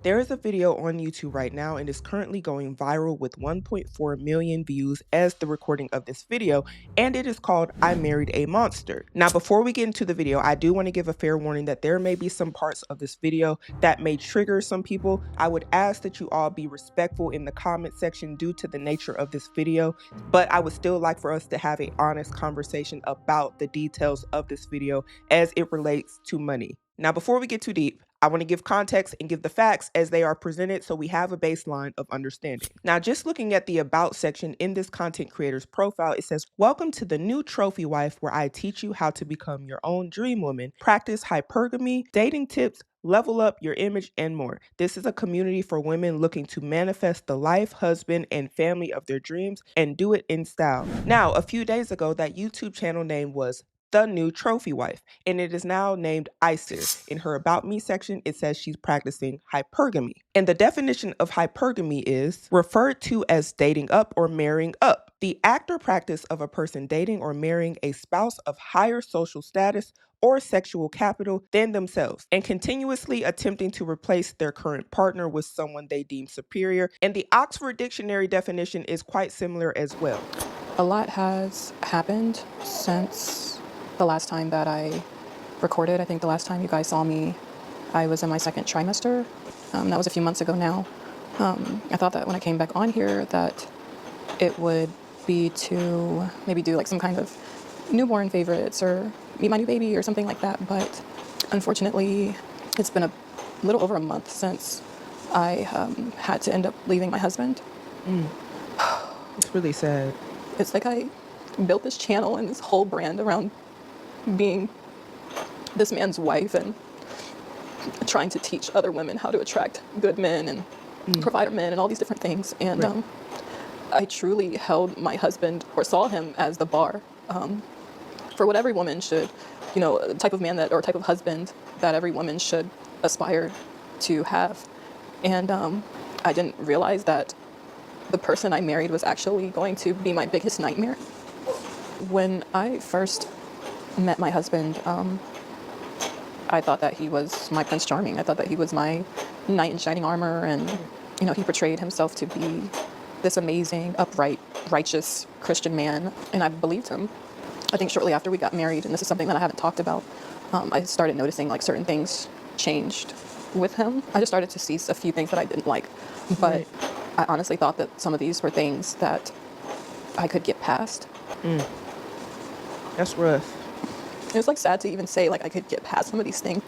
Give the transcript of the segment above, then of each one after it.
There is a video on YouTube right now and is currently going viral with 1.4 million views as the recording of this video, and it is called I Married a Monster. Now, before we get into the video, I do want to give a fair warning that there may be some parts of this video that may trigger some people. I would ask that you all be respectful in the comment section due to the nature of this video, but I would still like for us to have an honest conversation about the details of this video as it relates to money. Now, before we get too deep, I want to give context and give the facts as they are presented so we have a baseline of understanding. Now, just looking at the About section in this content creator's profile, it says, "Welcome to the new Trophy Wife, where I teach you how to become your own dream woman, practice hypergamy, dating tips, level up your image, and more. This is a community for women looking to manifest the life, husband, and family of their dreams and do it in style." Now, a few days ago, that YouTube channel name was The New Trophy Wife, and it is now named Isis. In her About Me section, it says she's practicing hypergamy. And the definition of hypergamy is referred to as dating up or marrying up, the act or practice of a person dating or marrying a spouse of higher social status or sexual capital than themselves, and continuously attempting to replace their current partner with someone they deem superior. And the Oxford Dictionary definition is quite similar as well. A lot has happened since the last time that I recorded. I think the last time you guys saw me, I was in my second trimester. That was a few months ago now. I thought that when I came back on here that it would be to maybe do like some kind of newborn favorites or meet my new baby or something like that. But unfortunately, it's been a little over a month since I had to end up leaving my husband. It's really sad. It's like I built this channel and this whole brand around being this man's wife and trying to teach other women how to attract good men and provider men and all these different things. And Right. I truly held my husband, or saw him, as the bar for what every woman should, the type of man that, or type of husband that every woman should aspire to have. And I didn't realize that the person I married was actually going to be my biggest nightmare. When I first met my husband, I thought that he was my Prince Charming. I thought that he was my knight in shining armor, and he portrayed himself to be this amazing, upright, righteous Christian man, and I believed him. I think shortly after we got married, and this is something that I haven't talked about, I started noticing like certain things changed with him. I just started to see a few things that I didn't like, but Right. I honestly thought that some of these were things that I could get past. That's rough. It was like sad to even say like I could get past some of these things.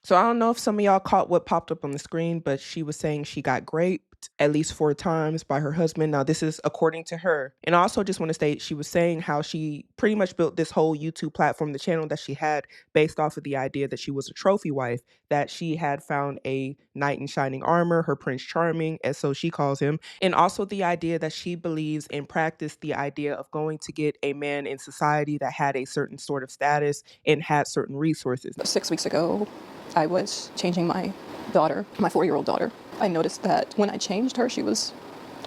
So I don't know if some of y'all caught what popped up on the screen, but she was saying she got raped at least 4 times by her husband. Now, this is according to her. And I also just want to state, she was saying how she pretty much built this whole YouTube platform, the channel that she had, based off of the idea that she was a trophy wife, that she had found a knight in shining armor, her Prince Charming, as so she calls him. And also the idea that she believes and practiced the idea of going to get a man in society that had a certain sort of status and had certain resources. 6 weeks ago, I was changing my daughter, my 4-year-old daughter. I noticed that when I changed her, she was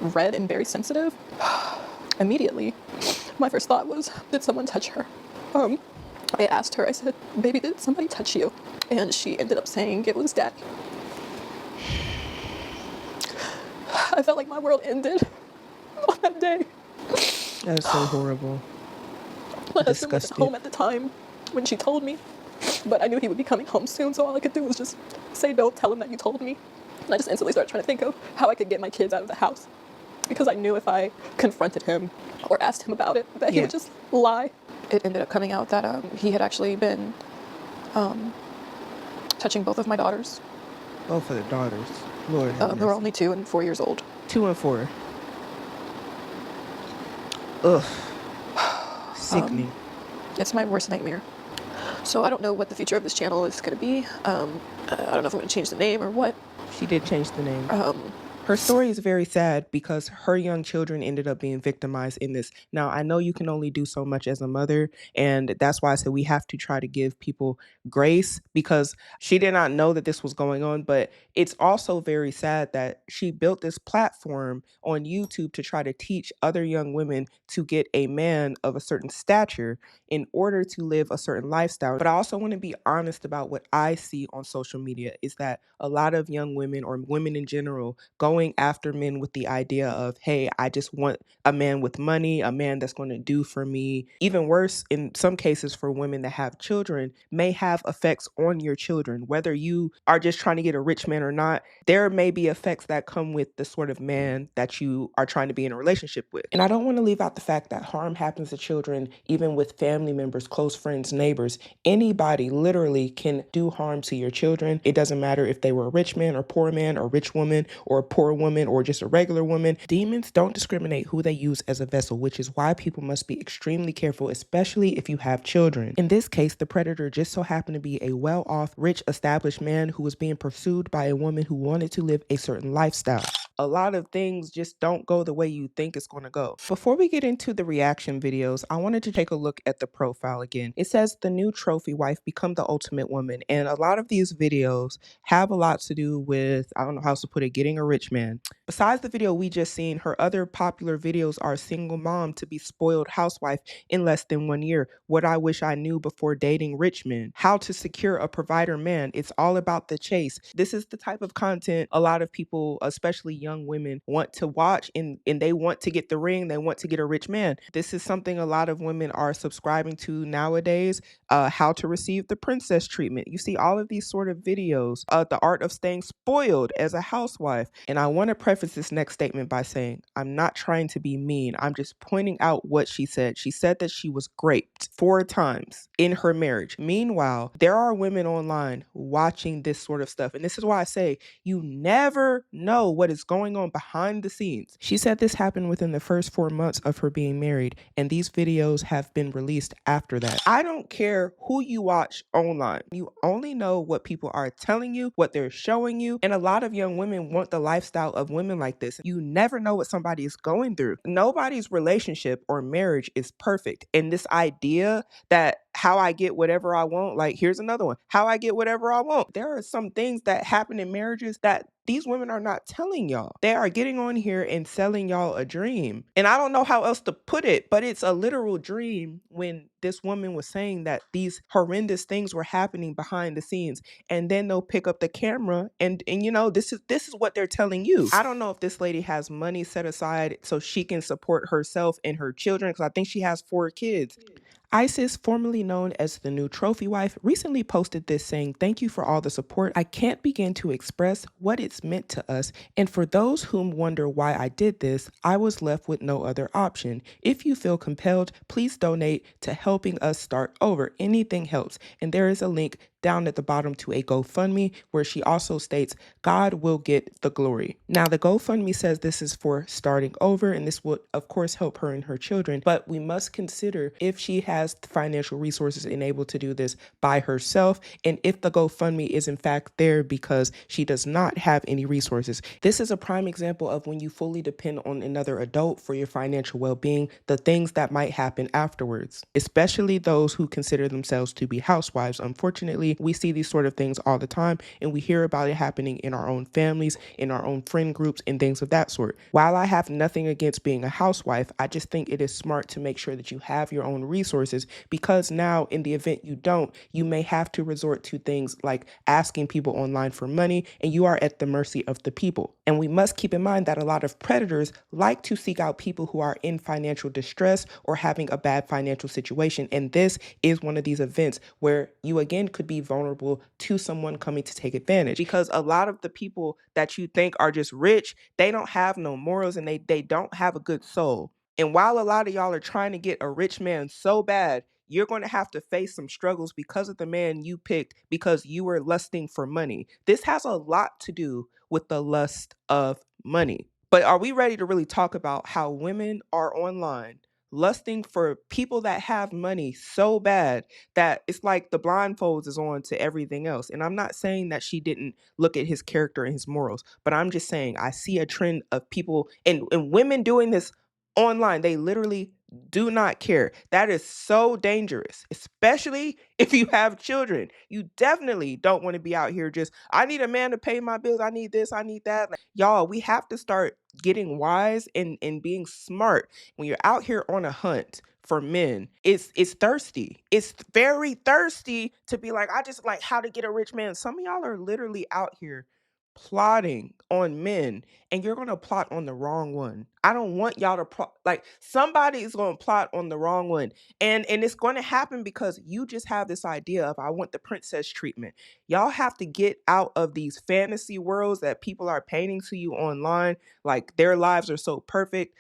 red and very sensitive. Immediately, my first thought was, did someone touch her? I asked her, I said, "Baby, did somebody touch you?" And she ended up saying it was Daddy. I felt like my world ended on that day. That is so horrible. My husband wasn't Disgusted. home at the time when she told me, but I knew he would be coming home soon, so all I could do was just say, "Don't tell him that you told me." And I just instantly started trying to think of how I could get my kids out of the house, because I knew if I confronted him or asked him about it, that he would just lie. It ended up coming out that he had actually been touching both of my daughters. Both of the daughters. Lord. Who are only 2 and 4 years old. 2 and 4. Ugh. Sickening. It's my worst nightmare. So I don't know what the future of this channel is going to be. I don't know if I'm going to change the name or what. She did change the name. Her story is very sad because her young children ended up being victimized in this. Now, I know you can only do so much as a mother, and that's why I said we have to try to give people grace because she did not know that this was going on. But it's also very sad that she built this platform on YouTube to try to teach other young women to get a man of a certain stature in order to live a certain lifestyle. But I also want to be honest about what I see on social media is that a lot of young women or women in general going after men with the idea of, hey, I just want a man with money, a man that's going to do for me. Even worse, in some cases, for women that have children, may have effects on your children. Whether you are just trying to get a rich man or not, there may be effects that come with the sort of man that you are trying to be in a relationship with. And I don't want to leave out the fact that harm happens to children, even with family members, close friends, neighbors. Anybody literally can do harm to your children. It doesn't matter if they were a rich man or rich woman or a poor woman or just a regular woman. Demons don't discriminate who they use as a vessel, which is why people must be extremely careful, especially if you have children. In this case, the predator just so happened to be a well-off, rich, established man who was being pursued by a woman who wanted to live a certain lifestyle. A lot of things just don't go the way you think it's going to go. Before we get into the reaction videos, I wanted to take a look at the profile again. It says the new trophy wife become the ultimate woman. And a lot of these videos have a lot to do with, I don't know how else to put it, getting a rich man. Besides the video we just seen, her other popular videos are single mom to be spoiled housewife in less than 1 year, what I wish I knew before dating rich men, how to secure a provider man. It's all about the chase. This is the type of content a lot of people, especially young women, want to watch, and they want to get the ring, they want to get a rich man. This is something a lot of women are subscribing to nowadays, how to receive the princess treatment. You see all of these sort of videos, the art of staying spoiled as a housewife. And I want to preface this next statement by saying, I'm not trying to be mean. I'm just pointing out what she said. She said that she was raped 4 times in her marriage. Meanwhile, there are women online watching this sort of stuff. And this is why I say you never know what is going on behind the scenes. She said this happened within the first 4 months of her being married, and these videos have been released after that. I don't care who you watch online. You only know what people are telling you, what they're showing you, and a lot of young women want the lifestyle of women like this. You never know what somebody is going through. Nobody's relationship or marriage is perfect, and this idea that how I get whatever I want, like here's another one, how I get whatever I want. There are some things that happen in marriages that these women are not telling y'all. They are getting on here and selling y'all a dream. And I don't know how else to put it, but it's a literal dream when this woman was saying that these horrendous things were happening behind the scenes. And then they'll pick up the camera and you know, this is what they're telling you. I don't know if this lady has money set aside so she can support herself and her children, because I think she has 4 kids. Isis, formerly known as the new trophy wife, recently posted this saying, "Thank you for all the support. I can't begin to express what it's meant to us. And for those whom wonder why I did this, I was left with no other option. If you feel compelled, please donate to helping us start over. Anything helps." And there is a link down at the bottom to a GoFundMe where she also states, "God will get the glory." Now, the GoFundMe says this is for starting over, and this would, of course, help her and her children. But we must consider if she has financial resources and able to do this by herself, and if the GoFundMe is in fact there because she does not have any resources. This is a prime example of when you fully depend on another adult for your financial well-being, the things that might happen afterwards, especially those who consider themselves to be housewives. Unfortunately, we see these sort of things all the time, and we hear about it happening in our own families, in our own friend groups, and things of that sort. While I have nothing against being a housewife, I just think it is smart to make sure that you have your own resources, because now in the event you don't, you may have to resort to things like asking people online for money, and you are at the mercy of the people. And we must keep in mind that a lot of predators like to seek out people who are in financial distress or having a bad financial situation, and this is one of these events where you again could be vulnerable to someone coming to take advantage, because a lot of the people that you think are just rich, they don't have no morals, and they don't have a good soul. And while a lot of y'all are trying to get a rich man so bad, you're going to have to face some struggles because of the man you picked because you were lusting for money. This has a lot to do with the lust of money. But are we ready to really talk about how women are online lusting for people that have money so bad that it's like the blindfolds is on to everything else. And I'm not saying that she didn't look at his character and his morals, but I'm just saying I see a trend of people and women doing this online. They literally do not care. That is so dangerous, especially if you have children. You definitely don't want to be out here just, I need a man to pay my bills. I need this, I need that. Like, y'all, we have to start getting wise and being smart. When you're out here on a hunt for men, it's thirsty. It's very thirsty to be like, I just like how to get a rich man. Some of y'all are literally out here plotting on men, and you're going to plot on the wrong one. I don't want y'all to plot, like somebody is going to plot on the wrong one. And it's going to happen because you just have this idea of I want the princess treatment. Y'all have to get out of these fantasy worlds that people are painting to you online like their lives are so perfect.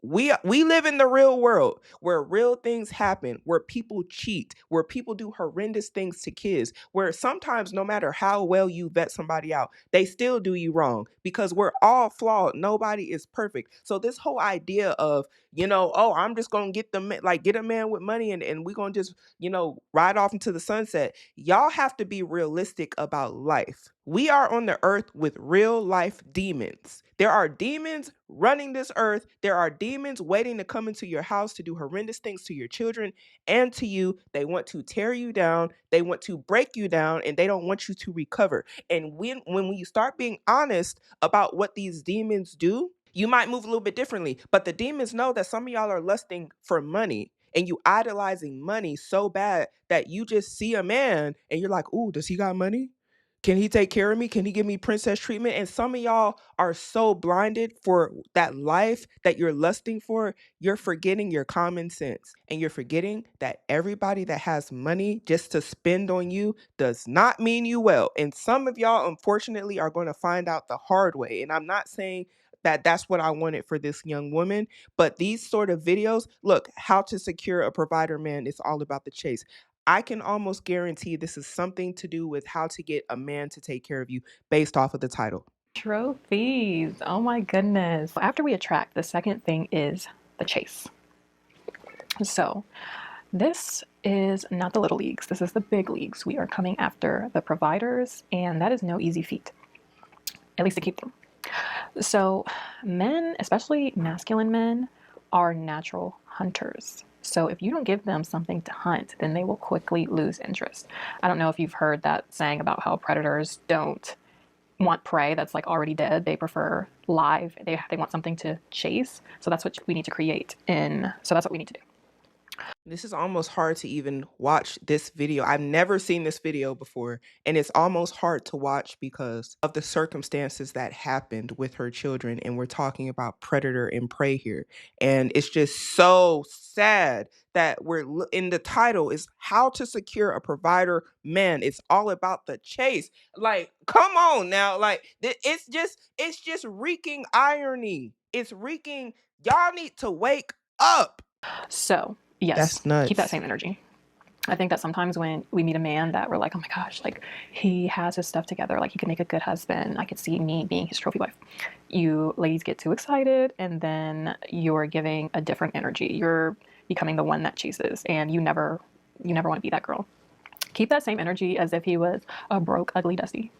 We live in the real world where real things happen, where people cheat, where people do horrendous things to kids, where sometimes no matter how well you vet somebody out, they still do you wrong because we're all flawed. Nobody is perfect. So this whole idea of, oh, I'm just going to get a man with money and we're going to just, ride off into the sunset. Y'all have to be realistic about life. We are on the earth with real life demons. There are demons running this earth. There are demons waiting to come into your house to do horrendous things to your children and to you. They want to tear you down. They want to break you down, and they don't want you to recover. And when you start being honest about what these demons do, you might move a little bit differently. But the demons know that some of y'all are lusting for money and you idolizing money so bad that you just see a man and you're like, ooh, does he got money? Can he take care of me? Can he give me princess treatment? And some of y'all are so blinded for that life that you're lusting for, you're forgetting your common sense. And you're forgetting that everybody that has money just to spend on you does not mean you well. And some of y'all, unfortunately, are going to find out the hard way. And I'm not saying that that's what I wanted for this young woman, but these sort of videos, look, how to secure a provider man, it's all about the chase. I can almost guarantee this is something to do with how to get a man to take care of you based off of the title. Trophies. Oh my goodness. After we attract, the second thing is the chase. So this is not the little leagues. This is the big leagues. We are coming after the providers, and that is no easy feat, at least to keep them. So men, especially masculine men, are natural hunters. So if you don't give them something to hunt, then they will quickly lose interest. I don't know if you've heard that saying about how predators don't want prey that's like already dead. They prefer live. They want something to chase. So that's what we need to create. So that's what we need to do. This is almost hard to even watch this video. I've never seen this video before, and it's almost hard to watch because of the circumstances that happened with her children. And we're talking about predator and prey here. And it's just so sad that in the title is how to secure a provider man. It's all about the chase. Like, come on now. Like, it's just wreaking irony. It's wreaking, y'all need to wake up. So yes, That's nuts. keep that same energy. I think that sometimes when we meet a man that we're like, oh my gosh, like he has his stuff together, like he could make a good husband. I could see me being his trophy wife. You ladies get too excited, and then you're giving a different energy. You're becoming the one that chases, and you never want to be that girl. Keep that same energy as if he was a broke, ugly Dusty.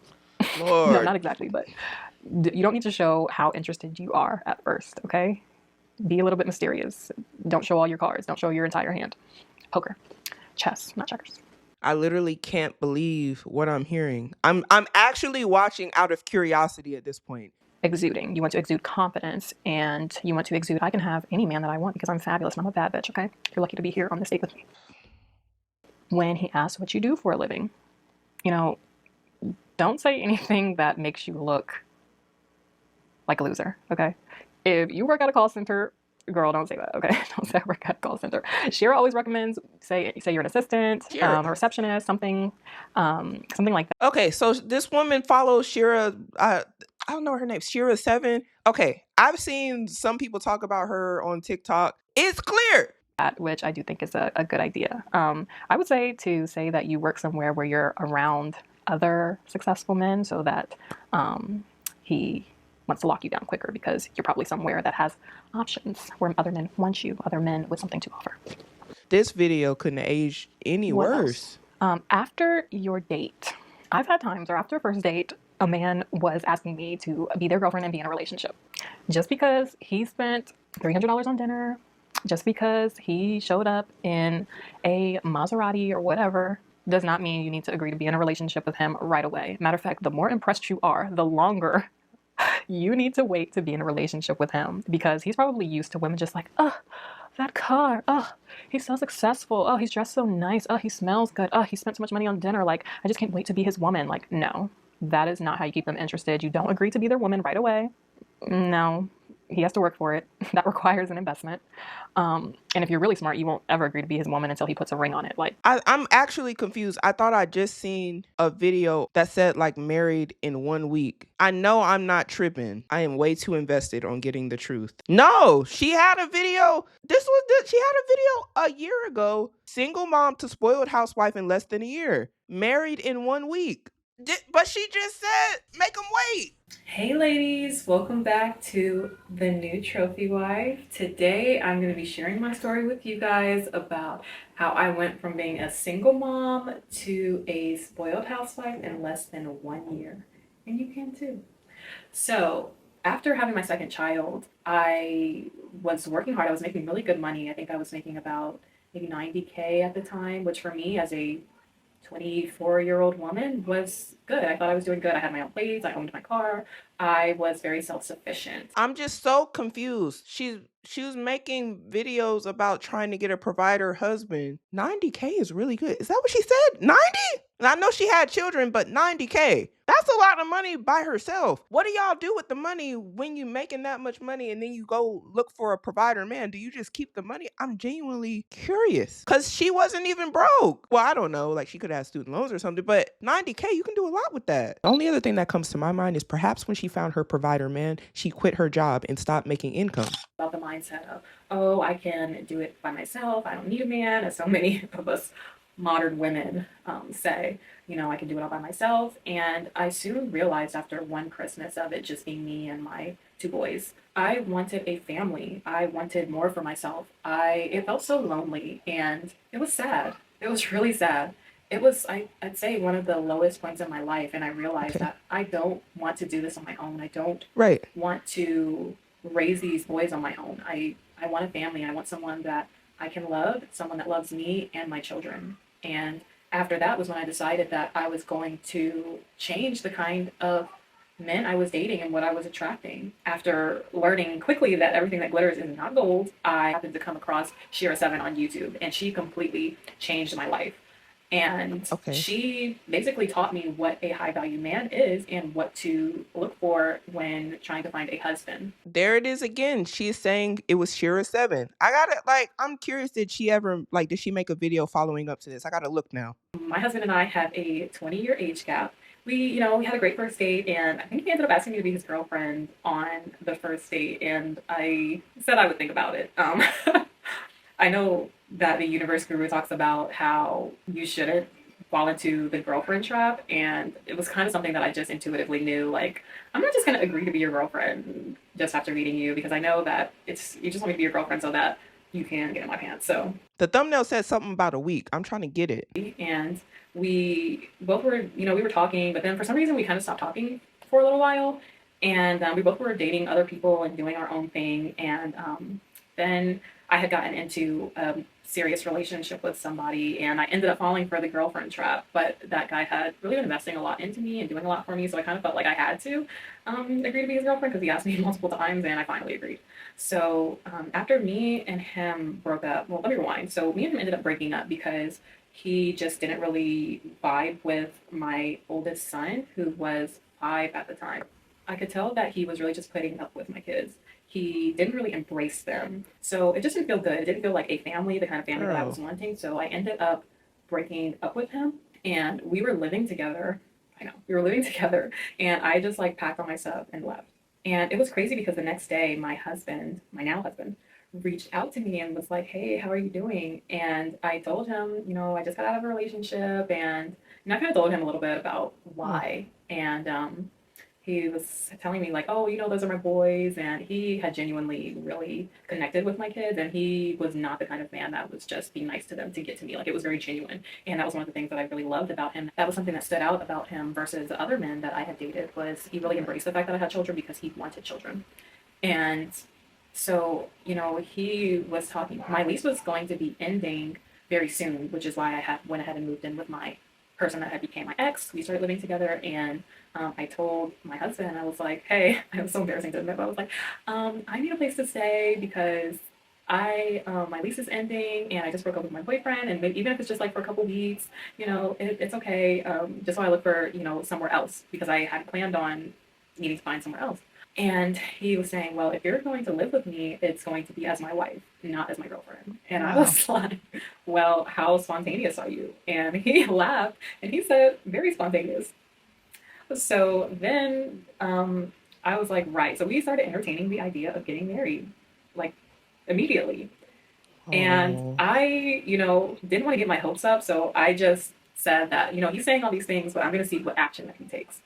Lord. No, not exactly, but you don't need to show how interested you are at first, okay? Be a little bit mysterious. Don't show all your cards. Don't show your entire hand. Poker. Chess, not checkers. I literally can't believe what I'm hearing. I'm actually watching out of curiosity at this point. Exuding. You want to exude confidence, and you want to exude, I can have any man that I want because I'm fabulous and I'm a bad bitch, okay? You're lucky to be here on this date with me. When he asks what you do for a living, don't say anything that makes you look like a loser, okay? If you work at a call center, girl, don't say that, okay? Don't say I work at a call center. Shira always recommends say you're an assistant, a receptionist, something like that. Okay, so this woman follows Shira. I don't know her name. SherSeven. Okay, I've seen some people talk about her on TikTok. It's clear. Which I do think is a good idea. I would say to say that you work somewhere where you're around other successful men so that he wants to lock you down quicker because you're probably somewhere that has options where other men want you, other men with something to offer. This video couldn't age any What else? worse. After your date, I've had times where after a first date, a man was asking me to be their girlfriend and be in a relationship. Just because he spent $300 on dinner, just because he showed up in a Maserati or whatever, does not mean you need to agree to be in a relationship with him right away. Matter of fact, the more impressed you are, the longer you need to wait to be in a relationship with him, because he's probably used to women just like, oh, that car, oh, he's so successful, oh, he's dressed so nice, oh, he smells good, oh, he spent so much money on dinner, like, I just can't wait to be his woman. Like, no, that is not how you keep them interested. You don't agree to be their woman right away. No, he has to work for it. That requires an investment. And if you're really smart, you won't ever agree to be his woman until he puts a ring on it. Like, I'm actually confused. I thought I just seen a video that said like married in 1 week. I know I'm not tripping. I am way too invested on getting the truth. No, she had a video. She had a video a year ago. Single mom to spoiled housewife in less than a year. Married in 1 week. But she just said make them wait. Hey ladies, welcome back to the new trophy wife. Today I'm going to be sharing my story with you guys about how I went from being a single mom to a spoiled housewife in less than 1 year. And you can too. So after having my second child, I was working hard. I was making really good money. I think I was making about maybe 90K at the time, which for me as a 24-year-old woman was good. I thought I was doing good. I had my own place. I owned my car. I was very self-sufficient. I'm just so confused. She was making videos about trying to get a provider husband. 90K is really good. Is that what she said? 90? And I know she had children, but 90K. That's a lot of money by herself. What do y'all do with the money when you making that much money and then you go look for a provider man? Do you just keep the money? I'm genuinely curious. Cause she wasn't even broke. Well, I don't know. Like she could have student loans or something, but 90K, you can do a lot with that. The only other thing that comes to my mind is perhaps when she found her provider man, she quit her job and stopped making income. About the mindset of, oh, I can do it by myself. I don't need a man, as so many of us modern women say, you know, I can do it all by myself. And I soon realized after one Christmas of it just being me and my two boys, I wanted a family. I wanted more for myself. It felt so lonely and it was sad. It was really sad. It was, I'd say, one of the lowest points in my life. And I realized that I don't want to do this on my own. I don't want to raise these boys on my own. I want a family. I want someone that I can love, someone that loves me and my children. And after that was when I decided that I was going to change the kind of men I was dating and what I was attracting. After learning quickly that everything that glitters is not gold, I happened to come across SherSeven on YouTube, and she completely changed my life. And she basically taught me what a high value man is and what to look for when trying to find a husband. There it is again. She's saying it was SherSeven. I gotta, like, I'm curious, did she make a video following up to this? I gotta look now. My husband and I have a 20-year age gap. We had a great first date, and I think he ended up asking me to be his girlfriend on the first date, and I said I would think about it. I know that the universe guru talks about how you shouldn't fall into the girlfriend trap, and it was kind of something that I just intuitively knew, like, I'm not just going to agree to be your girlfriend just after meeting you, because I know that you just want me to be your girlfriend so that you can get in my pants. So the thumbnail said something about a week. I'm trying to get it. And we both were, we were talking, but then for some reason we kind of stopped talking for a little while, and we both were dating other people and doing our own thing. And then I had gotten into a serious relationship with somebody, and I ended up falling for the girlfriend trap. But that guy had really been investing a lot into me and doing a lot for me, so I kind of felt like I had to agree to be his girlfriend, because he asked me multiple times, and I finally agreed. So after me and him broke up, well, let me rewind. So me and him ended up breaking up because he just didn't really vibe with my oldest son, who was 5 at the time. I could tell that he was really just putting up with my kids. He didn't really embrace them. So it just didn't feel good. It didn't feel like a family, the kind of family that I was wanting. So I ended up breaking up with him, and we were living together. We were living together, and I just like packed all my stuff and left. And it was crazy because the next day my husband, my now husband, reached out to me and was like, hey, how are you doing? And I told him, I just got out of a relationship, and I kind of told him a little bit about why. And he was telling me like, oh, those are my boys, and he had genuinely really connected with my kids, and he was not the kind of man that was just be nice to them to get to me. Like, it was very genuine, and that was one of the things that I really loved about him. That was something that stood out about him versus other men that I had dated, was he really embraced the fact that I had children because he wanted children. And so, he was talking, my lease was going to be ending very soon, which is why I went ahead and moved in with my person that had became my ex. We started living together, and I told my husband, I was like, hey, it was so embarrassing to admit, but I was like, I need a place to stay because my lease is ending, and I just broke up with my boyfriend, and maybe, even if it's just like for a couple weeks, it's okay. Just so I look for, somewhere else, because I had planned on needing to find somewhere else. And he was saying, well, if you're going to live with me, it's going to be as my wife, not as my girlfriend. And I was like, well, how spontaneous are you? And he laughed, and he said, very spontaneous. So then I was like, right. So we started entertaining the idea of getting married, like, immediately. And I, didn't want to get my hopes up. So I just said that, he's saying all these things, but I'm going to see what action that he takes.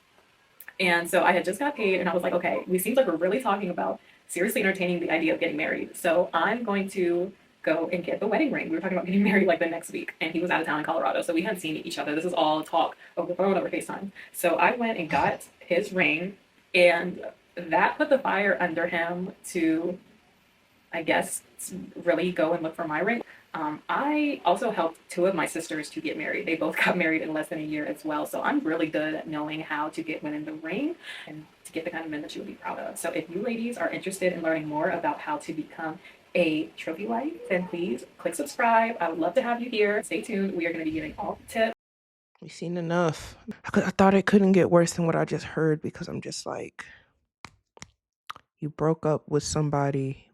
And so I had just got paid, and I was like, okay, we seems like we're really talking about seriously entertaining the idea of getting married. So I'm going to go and get the wedding ring. We were talking about getting married like the next week, and he was out of town in Colorado, so we hadn't seen each other. This is all talk over the phone, over FaceTime. So I went and got his ring, and that put the fire under him to, I guess, really go and look for my ring. I also helped two of my sisters to get married. They both got married in less than a year as well. So I'm really good at knowing how to get women the ring and to get the kind of men that you would be proud of. So if you ladies are interested in learning more about how to become a trophy wife, then please click subscribe. I would love to have you here. Stay tuned. We are going to be giving all the tips. We've seen enough. I thought it couldn't get worse than what I just heard, because I'm just like, you broke up with somebody,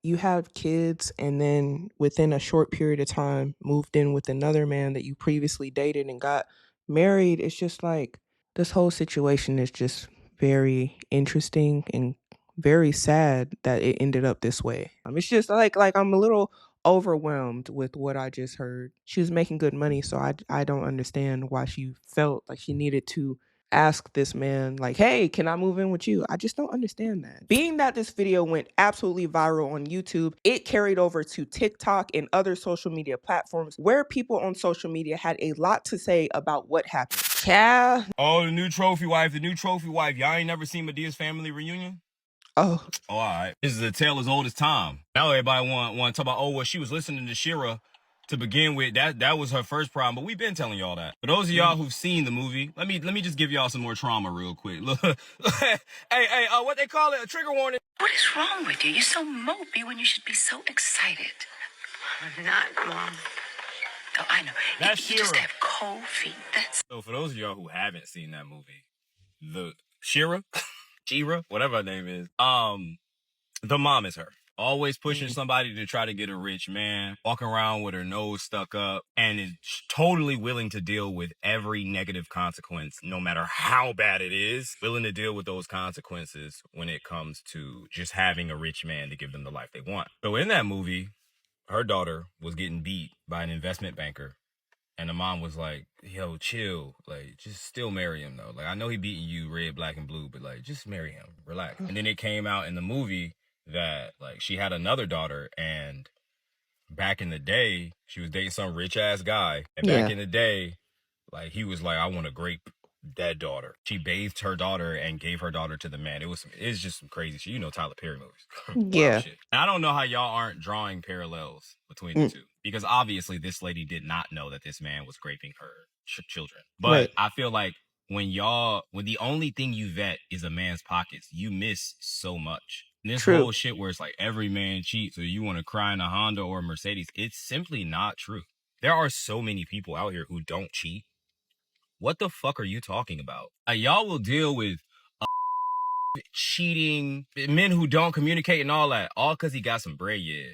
you have kids, and then within a short period of time moved in with another man that you previously dated and got married. It's just like, this whole situation is just very interesting and very sad that it ended up this way. It's just like I'm a little overwhelmed with what I just heard. She was making good money, so I don't understand why she felt like she needed to ask this man, like, hey, can I move in with you? I just don't understand that. Being that this video went absolutely viral on YouTube, it carried over to TikTok and other social media platforms, where people on social media had a lot to say about what happened. Yeah. Oh, the new trophy wife. Y'all ain't never seen Medea's family reunion? Oh, all right. This is a tale as old as time. Now everybody want to talk about, oh, well, she was listening to Shira to begin with. That was her first problem, but we've been telling y'all that. For those of y'all who've seen the movie, let me just give y'all some more trauma real quick. Look, hey, what they call it, a trigger warning. What is wrong with you? You're so mopey when you should be so excited. I'm not, Mom. Oh, I know. That's you just Shira. have cold feet. That's... So for those of y'all who haven't seen that movie, the Shira, whatever her name is, the mom is her. Always pushing somebody to try to get a rich man, walking around with her nose stuck up, and is totally willing to deal with every negative consequence, no matter how bad it is, willing to deal with those consequences when it comes to just having a rich man to give them the life they want. So in that movie, her daughter was getting beat by an investment banker. And the mom was like, yo, chill. Like, just still marry him, though. Like, I know he beating you red, black, and blue, but, like, just marry him. Relax. And then it came out in the movie that, like, she had another daughter, and back in the day, she was dating some rich-ass guy. And back in the day, like, he was like, I want to grape that daughter. She bathed her daughter and gave her daughter to the man. It's just some crazy shit. You know Tyler Perry movies. yeah. Shit. And I don't know how y'all aren't drawing parallels between the two. Because obviously this lady did not know that this man was raping her children. But I feel like when the only thing you vet is a man's pockets, you miss so much. And this whole shit where it's like every man cheats, or you want to cry in a Honda or a Mercedes, it's simply not true. There are so many people out here who don't cheat. What the fuck are you talking about? Y'all will deal with cheating, men who don't communicate and all that, all because he got some bread, yeah.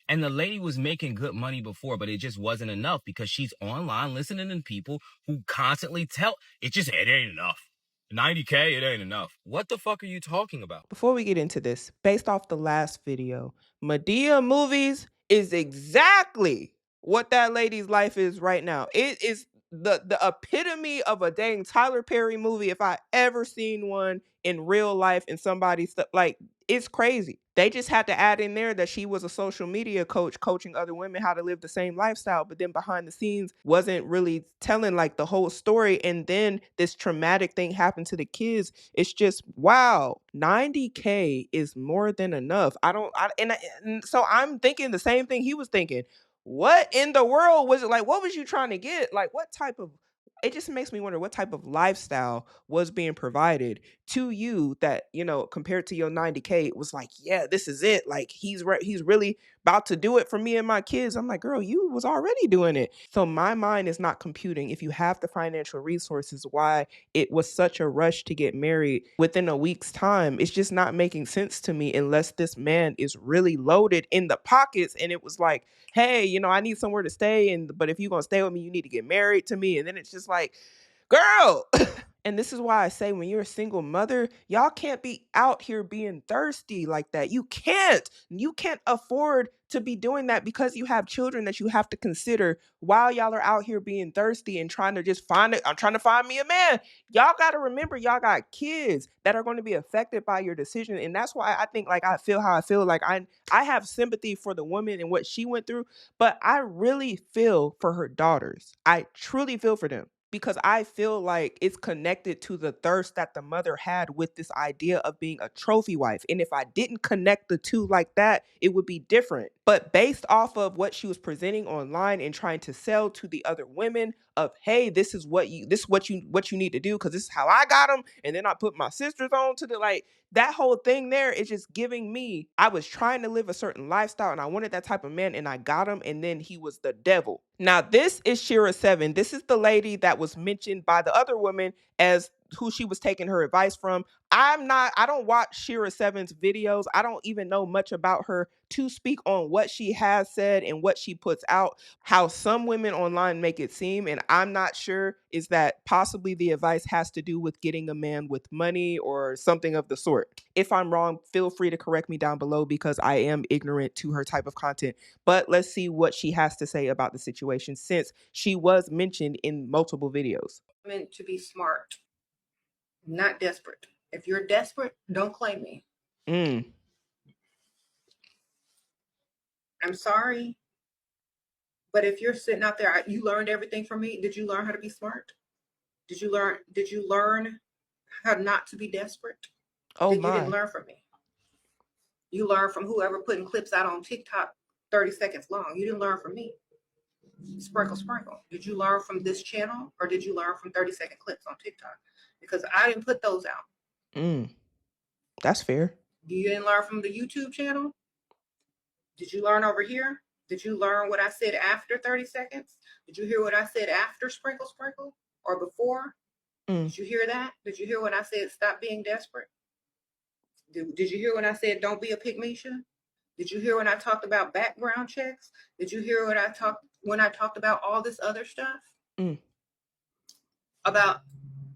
And the lady was making good money before, but it just wasn't enough because she's online listening to people who constantly tell, it ain't enough. 90K, it ain't enough. What the fuck are you talking about? Before we get into this, based off the last video, Madea Movies is exactly what that lady's life is right now. It is the epitome of a dang Tyler Perry movie if I ever seen one in real life. And somebody like, it's crazy. They just had to add in there that she was a social media coach coaching other women how to live the same lifestyle, but then behind the scenes wasn't really telling like the whole story. And then this traumatic thing happened to the kids. It's just wow, 90K is more than enough. I don't I, and so I'm thinking the same thing he was thinking. What in the world was it like? What was you trying to get? Like, what type of, it just makes me wonder what type of lifestyle was being provided to you that, compared to your 90K, it was like, yeah, this is it. Like he's really about to do it for me and my kids. I'm like, girl, you was already doing it. So my mind is not computing. If you have the financial resources, why it was such a rush to get married within a week's time? It's just not making sense to me unless this man is really loaded in the pockets and it was like, hey, I need somewhere to stay, but if you're gonna stay with me, you need to get married to me. And then it's just like, girl. And this is why I say when you're a single mother, y'all can't be out here being thirsty like that. You can't. You can't afford to be doing that because you have children that you have to consider while y'all are out here being thirsty and trying to just find it. I'm trying to find me a man. Y'all got to remember y'all got kids that are going to be affected by your decision. And that's why I think like I feel how I feel. Like I have sympathy for the woman and what she went through, but I really feel for her daughters. I truly feel for them because I feel like it's connected to the thirst that the mother had with this idea of being a trophy wife. And if I didn't connect the two like that, it would be different. But based off of what she was presenting online and trying to sell to the other women of, hey, this is what you need to do because this is how I got them, and then I put my sisters on to the like that whole thing there is just giving me, I was trying to live a certain lifestyle and I wanted that type of man and I got him and then he was the devil. Now, this is SherSeven. This is the lady that was mentioned by the other woman as who she was taking her advice from. I don't watch SherSeven's videos. I don't even know much about her to speak on what she has said and what she puts out. How some women online make it seem, and I'm not sure, is that possibly the advice has to do with getting a man with money or something of the sort. If I'm wrong, feel free to correct me down below because I am ignorant to her type of content. But let's see what she has to say about the situation since she was mentioned in multiple videos. Meant to be smart, not desperate. If you're desperate, don't claim me. I'm sorry, but if you're sitting out there, you learned everything from me. Did you learn how to be smart? Did you learn how not to be desperate? Oh You didn't my. learn from me. You learned from whoever putting clips out on TikTok 30 seconds long. You didn't learn from me. Sprinkle, sprinkle. Did you learn from this channel or did you learn from 30-second clips on TikTok? Because I didn't put those out. That's fair. You didn't learn from the YouTube channel? Did you learn over here? Did you learn what I said after 30 seconds? Did you hear what I said after sprinkle, sprinkle? Or before? Did you hear that? Did you hear when I said stop being desperate? Did you hear when I said don't be a pygmisha? Did you hear when I talked about background checks? Did you hear when I talked about all this other stuff? About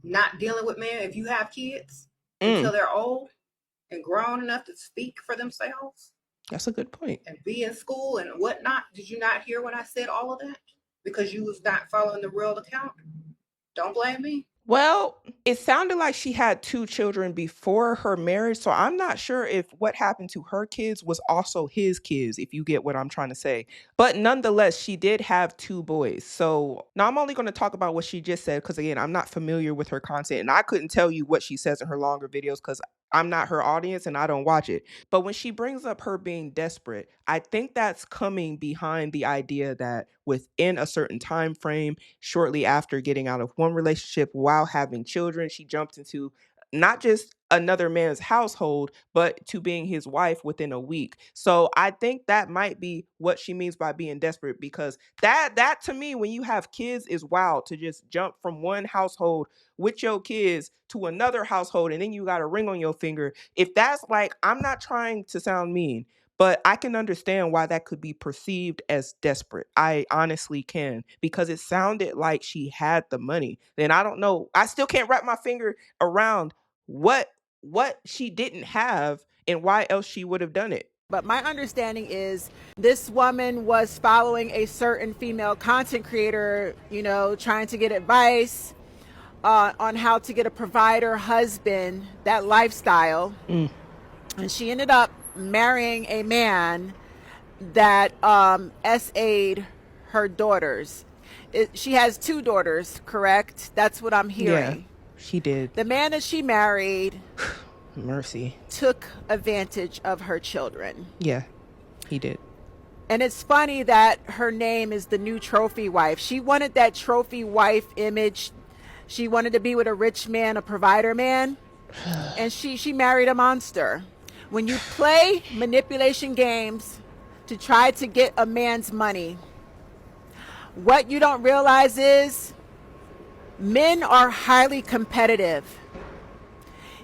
not dealing with men if you have kids until they're old and grown enough to speak for themselves? That's a good point. And be in school and whatnot. Did you not hear when I said all of that? Because you was not following the real account? Don't blame me. Well, it sounded like she had 2 children before her marriage, so I'm not sure if what happened to her kids was also his kids, if you get what I'm trying to say. But nonetheless, she did have 2 boys. So now I'm only going to talk about what she just said because, again, I'm not familiar with her content and I couldn't tell you what she says in her longer videos because I'm not her audience and I don't watch it. But when she brings up her being desperate, I think that's coming behind the idea that within a certain time frame, shortly after getting out of one relationship while having children, she jumped into not just another man's household, but to being his wife within a week. So I think that might be what she means by being desperate because that to me, when you have kids, is wild to just jump from one household with your kids to another household and then you got a ring on your finger. If that's like, I'm not trying to sound mean, but I can understand why that could be perceived as desperate. I honestly can, because it sounded like she had the money. Then I don't know. I still can't wrap my finger around what she didn't have and why else she would have done it. But my understanding is this woman was following a certain female content creator, you know, trying to get advice on how to get a provider husband, that lifestyle. And she ended up marrying a man that SA'd her daughters. She has 2 daughters, correct? That's what I'm hearing. Yeah, she did. The man that she married Mercy. took advantage of her children. Yeah, he did. And it's funny that her name is the new trophy wife. She wanted that trophy wife image. She wanted to be with a rich man, a provider man. And she married a monster. When you play manipulation games to try to get a man's money, what you don't realize is men are highly competitive.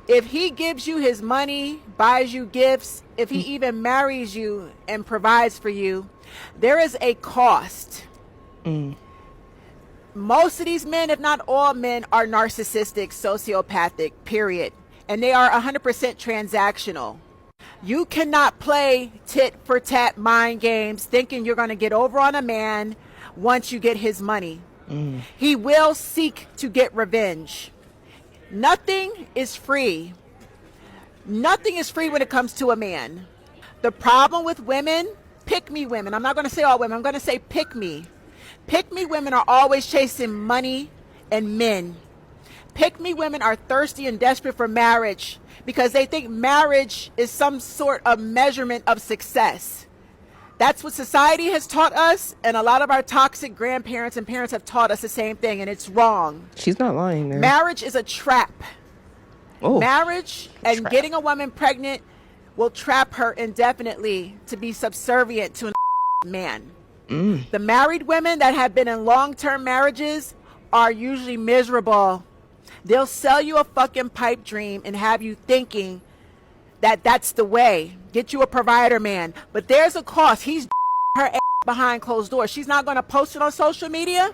If he gives you his money, buys you gifts, if he even marries you and provides for you, there is a cost. Most of these men, if not all men, are narcissistic, sociopathic, period. And they are 100% transactional. You cannot play tit for tat mind games thinking you're going to get over on a man once you get his money. He will seek to get revenge. Nothing is free. Nothing is free when it comes to a man. The problem with women, pick me women. I'm not going to say all women. I'm going to say pick me. Pick me women are always chasing money and men. Pick me women are thirsty and desperate for marriage because they think marriage is some sort of measurement of success. That's what society has taught us, and a lot of our toxic grandparents and parents have taught us the same thing, and it's wrong. She's not lying there. Marriage is a trap. Oh, Marriage and trap. getting a woman pregnant will trap her indefinitely to be subservient to a man. The married women that have been in long-term marriages are usually miserable. They'll sell you a fucking pipe dream and have you thinking that that's the way. Get you a provider man. But there's a cost. He's her ass behind closed doors. She's not going to post it on social media,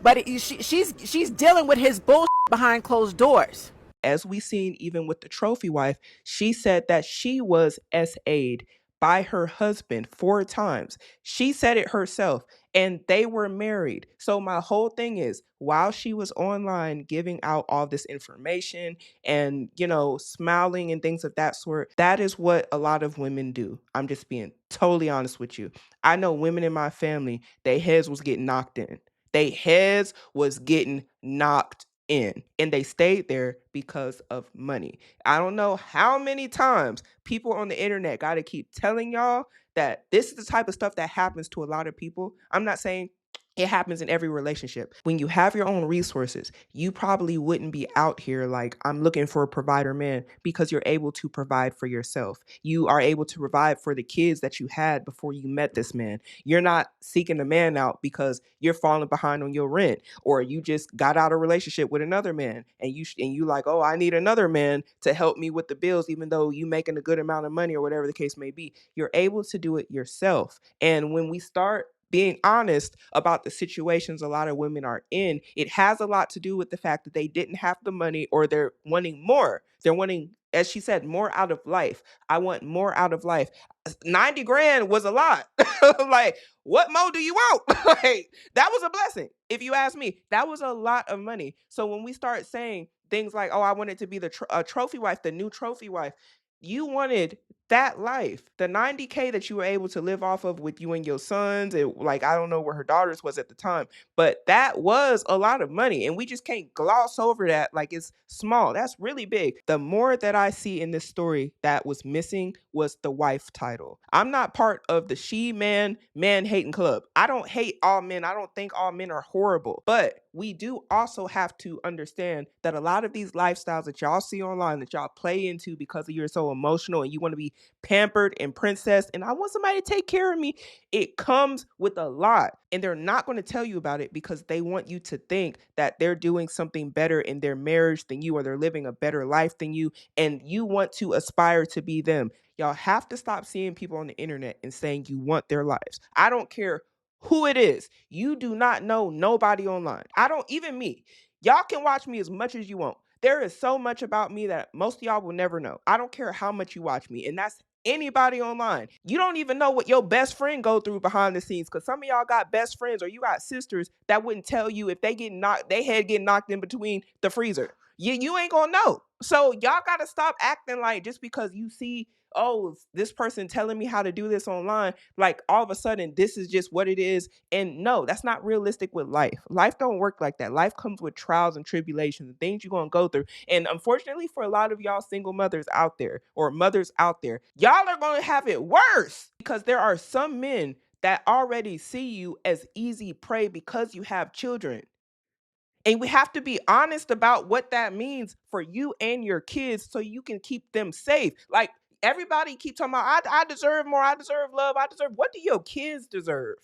but she's dealing with his bullshit behind closed doors. As we seen even with the trophy wife, she said that she was SA'd by her husband 4 times. She said it herself, and they were married. So my whole thing is, while she was online giving out all this information and, you know, smiling and things of that sort, that is what a lot of women do. I'm just being totally honest with you. I know women in my family, their heads was getting knocked in. Their heads was getting knocked in, and they stayed there because of money. I don't know how many times people on the internet got to keep telling y'all that this is the type of stuff that happens to a lot of people. I'm not saying it happens in every relationship. When you have your own resources, you probably wouldn't be out here like, I'm looking for a provider man, because you're able to provide for yourself. You are able to provide for the kids that you had before you met this man. You're not seeking a man out because you're falling behind on your rent, or you just got out of a relationship with another man and you like, oh, I need another man to help me with the bills, even though you making a good amount of money or whatever the case may be. You're able to do it yourself. And when we start being honest about the situations a lot of women are in, it has a lot to do with the fact that they didn't have the money, or they're wanting more. They're wanting, as she said, more out of life. I want more out of life. 90 grand was a lot. Like, what more do you want? Like, that was a blessing. If you ask me, that was a lot of money. So when we start saying things like, oh, I want it to be the trophy wife, the new trophy wife, you wanted that life, the 90K that you were able to live off of with you and your sons. And like, I don't know where her daughters was at the time, but that was a lot of money. And we just can't gloss over that like it's small. That's really big. The more that I see in this story that was missing was the wife title. I'm not part of the man hating club. I don't hate all men. I don't think all men are horrible, but we do also have to understand that a lot of these lifestyles that y'all see online, that y'all play into because you're so emotional and you want to be pampered and princess, and I want somebody to take care of me, it comes with a lot. And they're not going to tell you about it because they want you to think that they're doing something better in their marriage than you, or they're living a better life than you, and you want to aspire to be them. Y'all have to stop seeing people on the internet and saying you want their lives. I don't care who it is. You do not know nobody online. I don't, even me. Y'all can watch me as much as you want. There is so much about me that most of y'all will never know. I don't care how much you watch me, and that's anybody online. You don't even know what your best friend go through behind the scenes, because some of y'all got best friends or you got sisters that wouldn't tell you if they get knocked, they head get knocked in between the freezer. You ain't gonna know. So y'all gotta stop acting like just because you see, oh, this person telling me how to do this online, like all of a sudden this is just what it is. And no, that's not realistic with life. Life don't work like that. Life comes with trials and tribulations and things you're gonna go through. And unfortunately for a lot of y'all single mothers out there or mothers out there, y'all are gonna have it worse because there are some men that already see you as easy prey because you have children. And we have to be honest about what that means for you and your kids so you can keep them safe. Like everybody keep talking about, I deserve more, I deserve love, I deserve. What do your kids deserve?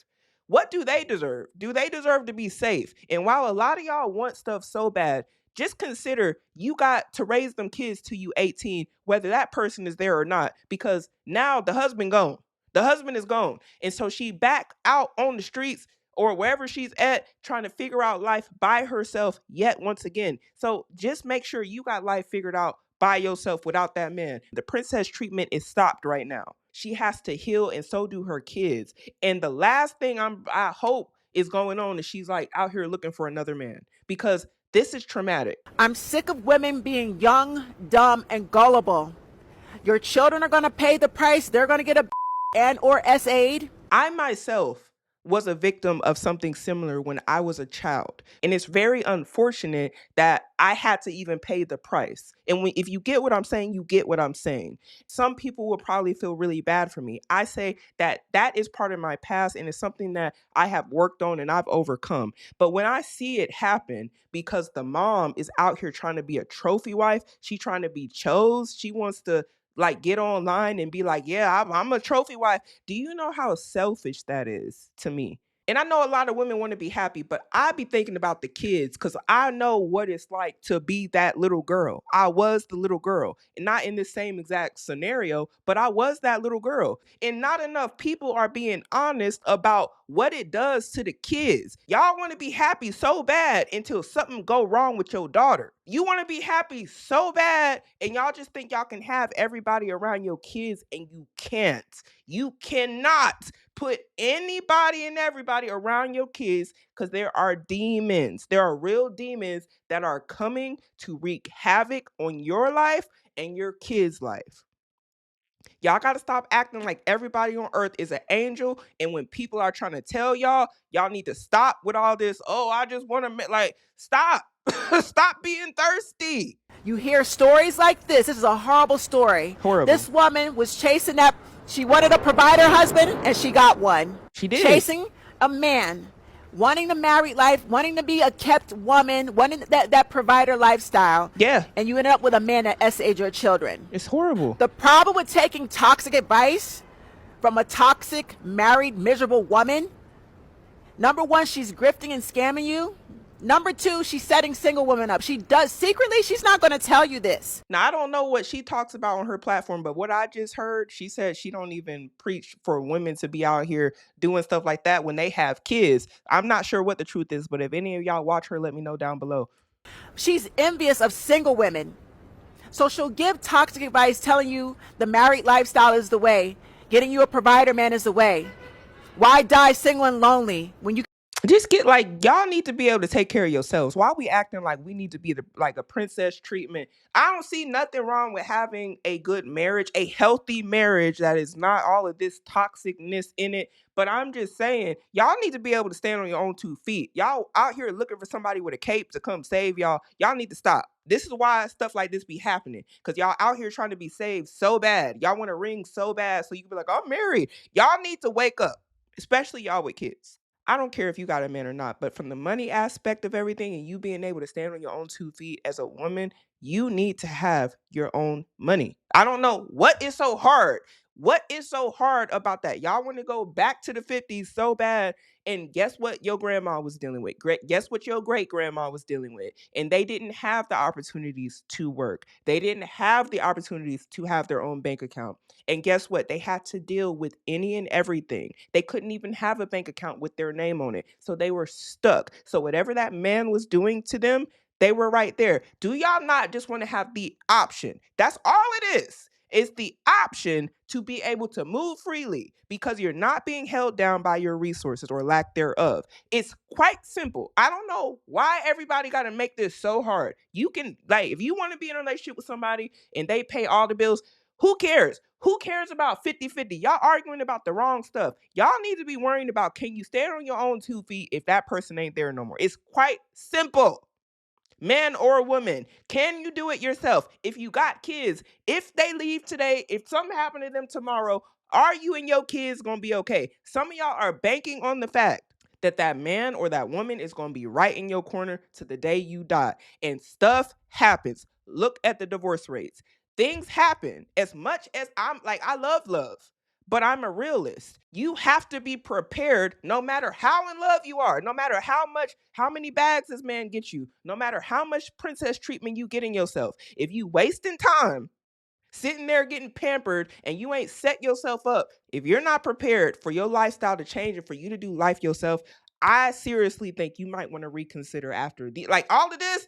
What do they deserve? Do they deserve to be safe? And while a lot of y'all want stuff so bad, just consider you got to raise them kids till you 18, whether that person is there or not, because now the husband gone. The husband is gone. And so she back out on the streets or wherever she's at trying to figure out life by herself yet once again. So just make sure you got life figured out by yourself without that man. The princess treatment is stopped right now. She has to heal and so do her kids. And the last thing I hope is going on is she's like out here looking for another man, because this is traumatic. I'm sick of women being young, dumb, and gullible. Your children are going to pay the price. They're going to get a and or S-aid. I myself was a victim of something similar when I was a child. And it's very unfortunate that I had to even pay the price. And if you get what I'm saying, you get what I'm saying. Some people will probably feel really bad for me. I say that that is part of my past and it's something that I have worked on and I've overcome. But when I see it happen because the mom is out here trying to be a trophy wife, she trying to be chose, she wants to like get online and be like, yeah, I'm a trophy wife. Do you know how selfish that is to me? And I know a lot of women want to be happy, but I be thinking about the kids because I know what it's like to be that little girl. I was the little girl, and not in the same exact scenario, but I was that little girl. And not enough people are being honest about what it does to the kids. Y'all want to be happy so bad until something go wrong with your daughter. You want to be happy so bad, and y'all just think y'all can have everybody around your kids, and you can't. You cannot put anybody and everybody around your kids because there are demons. There are real demons that are coming to wreak havoc on your life and your kids' life. Y'all got to stop acting like everybody on earth is an angel. And when people are trying to tell y'all, y'all need to stop with all this. Oh, I just want to, like, stop. Stop being thirsty. You hear stories like this. This is a horrible story. Horrible. This woman was chasing that. She wanted a provider husband, and she got one. She did. Chasing a man, wanting the married life, wanting to be a kept woman, wanting that provider lifestyle. Yeah. And you ended up with a man that S-age your children. It's horrible. The problem with taking toxic advice from a toxic, married, miserable woman, number one, she's grifting and scamming you. Number two, she's setting single women up. She does secretly. She's not going to tell you this. Now, I don't know what she talks about on her platform, but what I just heard, she said she don't even preach for women to be out here doing stuff like that when they have kids. I'm not sure what the truth is, but if any of y'all watch her, let me know down below. She's envious of single women. So she'll give toxic advice telling you the married lifestyle is the way. Getting you a provider man is the way. Why die single and lonely when you just get like, y'all need to be able to take care of yourselves. Why are we acting like we need to be like a princess treatment? I don't see nothing wrong with having a good marriage, a healthy marriage that is not all of this toxicness in it. But I'm just saying, y'all need to be able to stand on your own 2 feet. Y'all out here looking for somebody with a cape to come save y'all. Y'all need to stop. This is why stuff like this be happening. Because y'all out here trying to be saved so bad. Y'all want to ring so bad so you can be like, I'm married. Y'all need to wake up, especially y'all with kids. I don't care if you got a man or not, but from the money aspect of everything and you being able to stand on your own 2 feet as a woman, you need to have your own money. I don't know what is so hard. What is so hard about that? Y'all want to go back to the 50s so bad. And guess what your grandma was dealing with? Guess what your great grandma was dealing with? And they didn't have the opportunities to work. They didn't have the opportunities to have their own bank account. And guess what? They had to deal with any and everything. They couldn't even have a bank account with their name on it. So they were stuck. So whatever that man was doing to them, They were right there. Do y'all not just want to have the option? That's all it is. It's the option to be able to move freely because you're not being held down by your resources or lack thereof. It's quite simple. I don't know why everybody got to make this so hard. You can, like, if you want to be in a relationship with somebody and they pay all the bills, who cares? Who cares about 50-50? Y'all arguing about the wrong stuff. Y'all need to be worrying about, can you stand on your own 2 feet if that person ain't there no more? It's quite simple. Man or woman, can you do it yourself? If you got kids, if they leave today, if something happened to them tomorrow, are you and your kids gonna be okay? Some of y'all are banking on the fact that that man or that woman is gonna be right in your corner to the day you die. And stuff happens. Look at the divorce rates. Things happen. As much as I love love, but I'm a realist. You have to be prepared no matter how in love you are, no matter how many bags this man gets you, no matter how much princess treatment you get in yourself. If you wasting time sitting there getting pampered and you ain't set yourself up, if you're not prepared for your lifestyle to change and for you to do life yourself, I seriously think you might want to reconsider after all of this.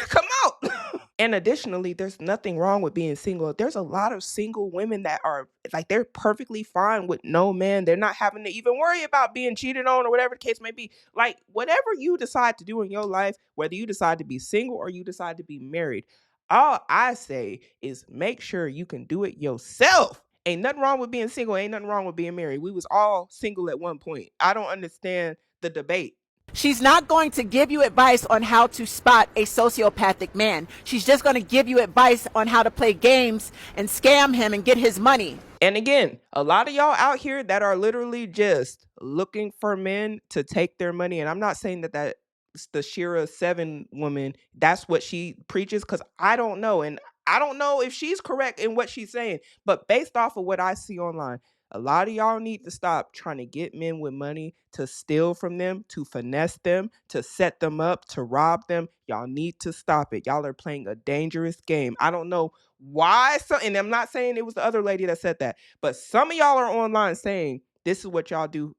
Come on. And additionally, there's nothing wrong with being single. There's a lot of single women that are they're perfectly fine with no man. They're not having to even worry about being cheated on or whatever the case may be. Like, whatever you decide to do in your life, whether you decide to be single or you decide to be married, all I say is make sure you can do it yourself. Ain't nothing wrong with being single. Ain't nothing wrong with being married. We was all single at one point. I don't understand the debate. She's not going to give you advice on how to spot a sociopathic man. She's just going to give you advice on how to play games and scam him and get his money. And again, a lot of y'all out here that are literally just looking for men to take their money. And I'm not saying that the SherSeven woman, that's what she preaches, because I don't know. And I don't know if she's correct in what she's saying. But based off of what I see online, a lot of y'all need to stop trying to get men with money to steal from them, to finesse them, to set them up, to rob them. Y'all need to stop it. Y'all are playing a dangerous game. I don't know why. And I'm not saying it was the other lady that said that, but some of y'all are online saying this is what y'all do.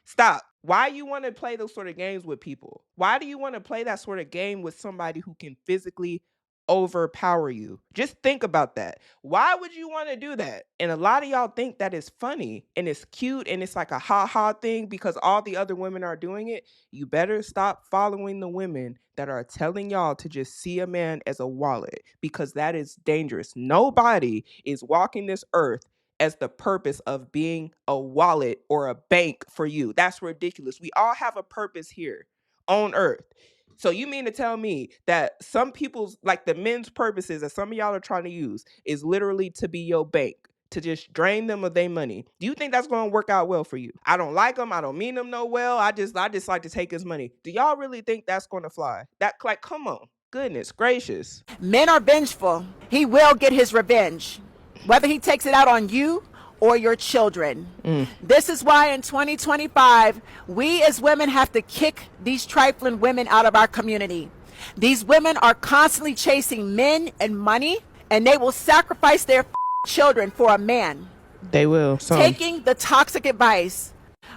Stop. Why you want to play those sort of games with people? Why do you want to play that sort of game with somebody who can physically overpower you? Just think about that. Why would you want to do that? And a lot of y'all think that it's funny and it's cute and it's like a ha-ha thing because all the other women are doing it. You better stop following the women that are telling y'all to just see a man as a wallet, because that is dangerous. Nobody is walking this earth as the purpose of being a wallet or a bank for you. That's ridiculous. We all have a purpose here on earth. So you mean to tell me that some people's, like the men's purposes that some of y'all are trying to use is literally to be your bank, to just drain them of their money? Do you think that's going to work out well for you? I don't like them. I don't mean them no well. I just like to take his money. Do y'all really think that's going to fly? Come on. Goodness gracious. Men are vengeful. He will get his revenge, whether he takes it out on you or your children. This is why in 2025, we as women have to kick these trifling women out of our community. These women are constantly chasing men and money, and they will sacrifice their children for a man. They will. Taking the toxic advice.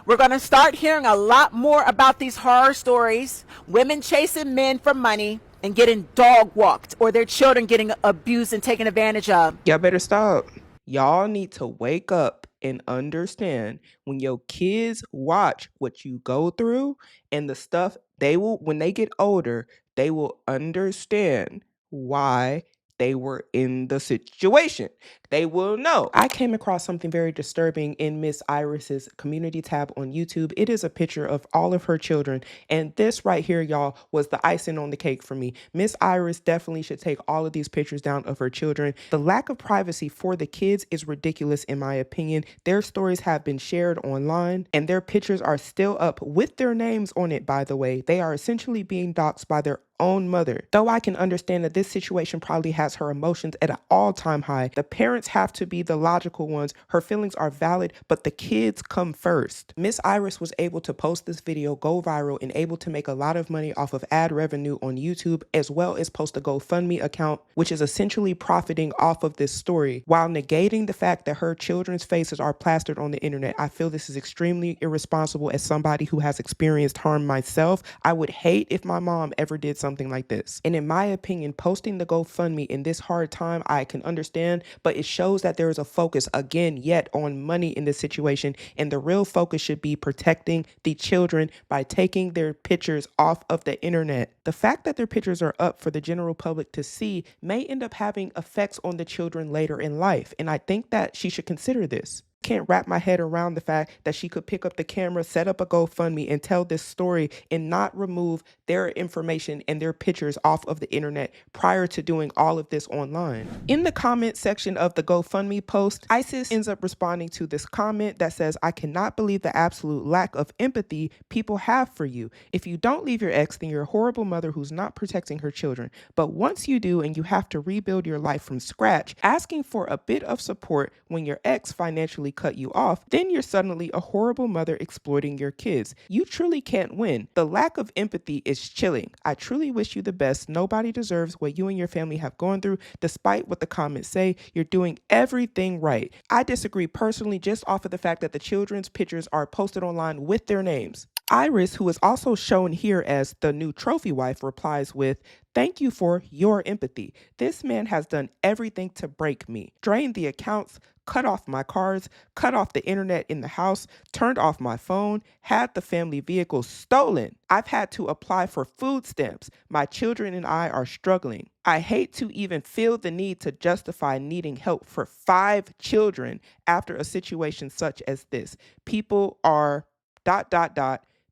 We're going to start hearing a lot more about these horror stories, women chasing men for money and getting dog walked, or their children getting abused and taken advantage of. Y'all better stop. Y'all need to wake up and understand when your kids watch what you go through and the stuff when they get older, they will understand why they were in the situation. They will know. I came across something very disturbing in Miss Iris's community tab on YouTube. It is a picture of all of her children. And this right here, y'all, was the icing on the cake for me. Miss Iris definitely should take all of these pictures down of her children. The lack of privacy for the kids is ridiculous in my opinion. Their stories have been shared online and their pictures are still up with their names on it, by the way. They are essentially being doxxed by their own mother. Though I can understand that this situation probably has her emotions at an all-time high, the parents have to be the logical ones. Her feelings are valid, but the kids come first. Miss Iris was able to post this video, go viral, and able to make a lot of money off of ad revenue on YouTube, as well as post a GoFundMe account, which is essentially profiting off of this story, while negating the fact that her children's faces are plastered on the internet. I feel this is extremely irresponsible. As somebody who has experienced harm myself, I would hate if my mom ever did something like this. And in my opinion, posting the GoFundMe in this hard time, I can understand, but it shows that there is a focus again yet on money in this situation, and the real focus should be protecting the children by taking their pictures off of the internet. The fact that their pictures are up for the general public to see may end up having effects on the children later in life, and I think that she should consider this. Can't wrap my head around the fact that she could pick up the camera, set up a GoFundMe, and tell this story and not remove their information and their pictures off of the internet prior to doing all of this online. In the comment section of the GoFundMe post, Isis ends up responding to this comment that says, "I cannot believe the absolute lack of empathy people have for you. If you don't leave your ex, then you're a horrible mother who's not protecting her children. But once you do and you have to rebuild your life from scratch, asking for a bit of support when your ex financially cut you off, then you're suddenly a horrible mother exploiting your kids. You truly can't win. The lack of empathy is chilling. I truly wish you the best. Nobody deserves what you and your family have gone through. Despite what the comments say, you're doing everything right." I disagree personally, just off of the fact that the children's pictures are posted online with their names. Iris, who is also shown here as the new trophy wife, replies with, "Thank you for your empathy. This man has done everything to break me. Drained the accounts, cut off my cards, cut off the internet in the house, turned off my phone, had the family vehicle stolen. I've had to apply for food stamps. My children and I are struggling. I hate to even feel the need to justify needing help for 5 children after a situation such as this. People are ...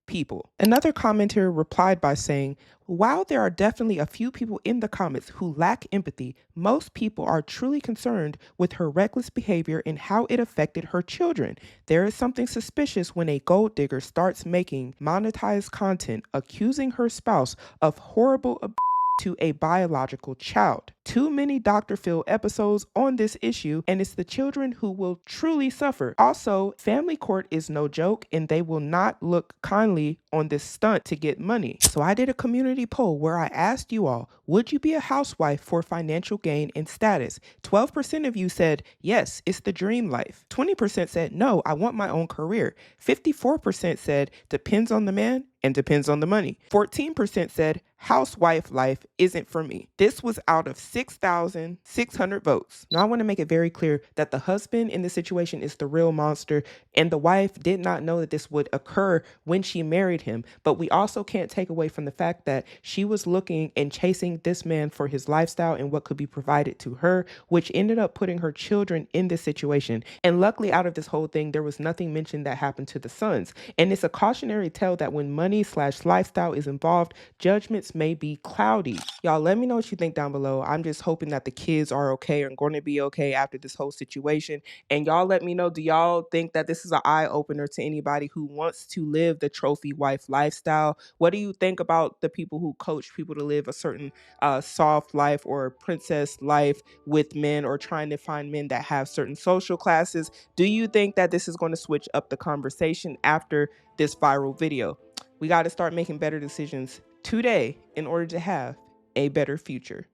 people." Another commenter replied by saying, "While there are definitely a few people in the comments who lack empathy, most people are truly concerned with her reckless behavior and how it affected her children. There is something suspicious when a gold digger starts making monetized content accusing her spouse of horrible abuse to a biological child. Too many Dr. Phil episodes on this issue, and it's the children who will truly suffer. Also, family court is no joke, and they will not look kindly on this stunt to get money." So I did a community poll where I asked you all, would you be a housewife for financial gain and status? 12% of you said, yes, it's the dream life. 20% said, no, I want my own career. 54% said, depends on the man and depends on the money. 14% said, housewife life isn't for me. This was out of 6,600 votes. Now I want to make it very clear that the husband in this situation is the real monster, and the wife did not know that this would occur when she married him. But we also can't take away from the fact that she was looking and chasing this man for his lifestyle and what could be provided to her, which ended up putting her children in this situation. And luckily, out of this whole thing, there was nothing mentioned that happened to the sons. And it's a cautionary tale that when money/lifestyle is involved, judgments may be cloudy. Y'all, let me know what you think down below. I'm just hoping that the kids are okay and going to be okay after this whole situation. And y'all let me know, do y'all think that this is an eye-opener to anybody who wants to live the trophy wife lifestyle? What do you think about the people who coach people to live a certain soft life or princess life with men, or trying to find men that have certain social classes? Do you think that this is going to switch up the conversation after this viral video? We got to start making better decisions today in order to have a better future.